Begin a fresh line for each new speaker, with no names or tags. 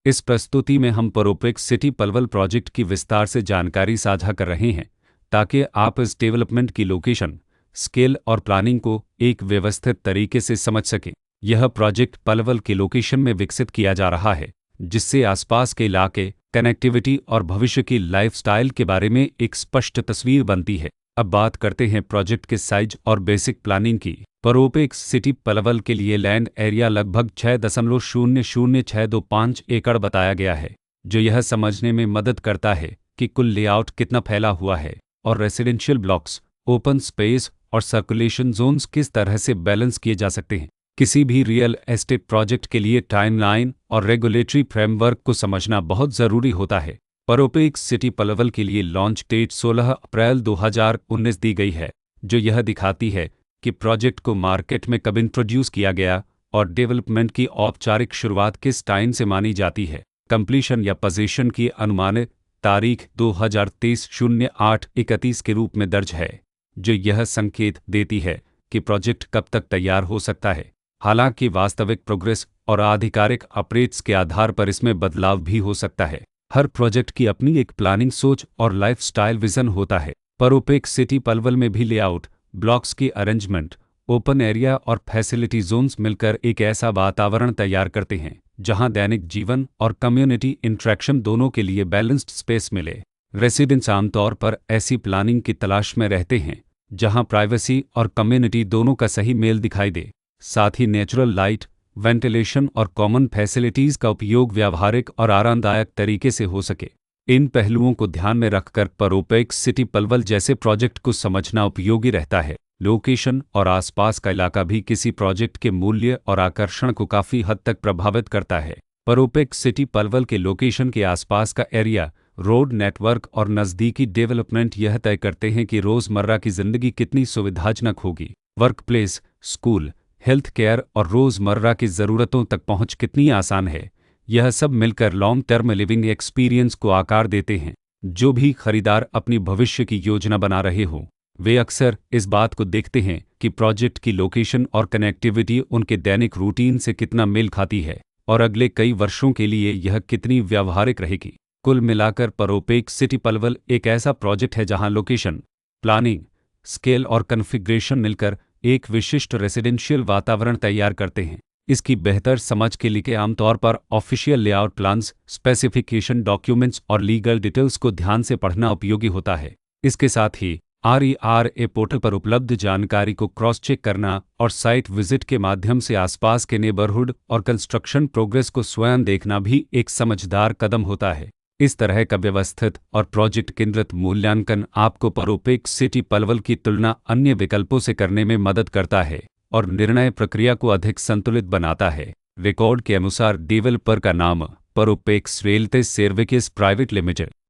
इस प्रस्तुति में हम परोपेक्स सिटी पलवल प्रोजेक्ट की विस्तार से जानकारी साझा कर रहे हैं ताकि आप इस डेवलपमेंट की लोकेशन, स्केल और प्लानिंग को एक व्यवस्थित तरीके से समझ सकें। यह प्रोजेक्ट पलवल के लोकेशन में विकसित किया जा रहा है, जिससे आसपास के इलाके, कनेक्टिविटी और भविष्य की लाइफस्टाइल के बारे में एक स्पष्ट तस्वीर बनती है। अब बात करते हैं प्रोजेक्ट के साइज और बेसिक प्लानिंग की। परोपेक्स सिटी पलवल के लिए लैंड एरिया लगभग 6.00625 एकड़ बताया गया है, जो यह समझने में मदद करता है कि कुल लेआउट कितना फैला हुआ है और रेसिडेंशियल ब्लॉक्स, ओपन स्पेस और सर्कुलेशन जोन्स किस तरह से बैलेंस किए जा सकते हैं। किसी भी रियल एस्टेट प्रोजेक्ट के लिए टाइमलाइन और रेगुलेटरी फ्रेमवर्क को समझना बहुत ज़रूरी होता है। परोपेक्स सिटी पलवल के लिए लॉन्च डेट 16 अप्रैल 2019 दी गई है, जो यह दिखाती है कि प्रोजेक्ट को मार्केट में कब इंट्रोड्यूस किया गया और डेवलपमेंट की औपचारिक शुरुआत किस टाइम से मानी जाती है। कंप्लीशन या पोजीशन की अनुमानित तारीख 2023-08-31 के रूप में दर्ज है, जो यह संकेत देती है कि प्रोजेक्ट कब तक तैयार हो सकता है। हालांकि वास्तविक प्रोग्रेस और आधिकारिक अपडेट्स के आधार पर इसमें बदलाव भी हो सकता है। हर प्रोजेक्ट की अपनी एक प्लानिंग सोच और लाइफस्टाइल विजन होता है। परोपेक्स सिटी पलवल में भी लेआउट, ब्लॉक्स की अरेंजमेंट, ओपन एरिया और फैसिलिटी जोन्स मिलकर एक ऐसा वातावरण तैयार करते हैं जहां दैनिक जीवन और कम्युनिटी इंटरेक्शन दोनों के लिए बैलेंस्ड स्पेस मिले। रेसिडेंट्स आमतौर पर ऐसी प्लानिंग की तलाश में रहते हैं जहां प्राइवेसी और कम्युनिटी दोनों का सही मेल दिखाई दे। साथ ही नेचुरल लाइट, वेंटिलेशन और कॉमन फैसिलिटीज़ का उपयोग व्यावहारिक और आरामदायक तरीके से हो सके। इन पहलुओं को ध्यान में रखकर परोपेक्स सिटी पलवल जैसे प्रोजेक्ट को समझना उपयोगी रहता है। लोकेशन और आसपास का इलाका भी किसी प्रोजेक्ट के मूल्य और आकर्षण को काफ़ी हद तक प्रभावित करता है। परोपेक्स सिटी पलवल के लोकेशन के आसपास का एरिया, रोड नेटवर्क और नज़दीकी डेवलपमेंट यह तय करते हैं कि रोज़मर्रा की ज़िंदगी कितनी सुविधाजनक होगी। Work place, school, health care और रोज़मर्रा की ज़रूरतों तक पहुंच कितनी आसान है। यह सब मिलकर लॉन्ग टर्म लिविंग एक्सपीरियंस को आकार देते हैं। जो भी खरीदार अपनी भविष्य की योजना बना रहे हों, वे अक्सर इस बात को देखते हैं कि प्रोजेक्ट की लोकेशन और कनेक्टिविटी उनके दैनिक रूटीन से कितना मेल खाती है और अगले कई वर्षों के लिए यह कितनी व्यावहारिक रहेगी। कुल मिलाकर परोपेक्स सिटी पलवल एक ऐसा प्रोजेक्ट है जहां लोकेशन, प्लानिंग, स्केल और कॉन्फ़िगरेशन मिलकर एक विशिष्ट रेसिडेंशियल वातावरण तैयार करते हैं। इसकी बेहतर समझ के लिए आमतौर पर official layout plans, specification documents और लीगल डिटेल्स को ध्यान से पढ़ना उपयोगी होता है। इसके साथ ही RERA पोर्टल पर उपलब्ध जानकारी को क्रॉस चेक करना और साइट विजिट के माध्यम से आसपास के नेबरहुड और कंस्ट्रक्शन प्रोग्रेस को स्वयं देखना भी एक समझदार कदम होता है। इस तरह का व्यवस्थित और प्रोजेक्ट केंद्रित मूल्यांकन आपको परोपेक्स सिटी पलवल की तुलना अन्य विकल्पों से करने में मदद करता है और निर्णय प्रक्रिया को अधिक संतुलित बनाता है। रिकॉर्ड के अनुसार डेवलपर का नाम परोपेक्स रियल्टी सर्विसेज प्राइवेट लिमिटेड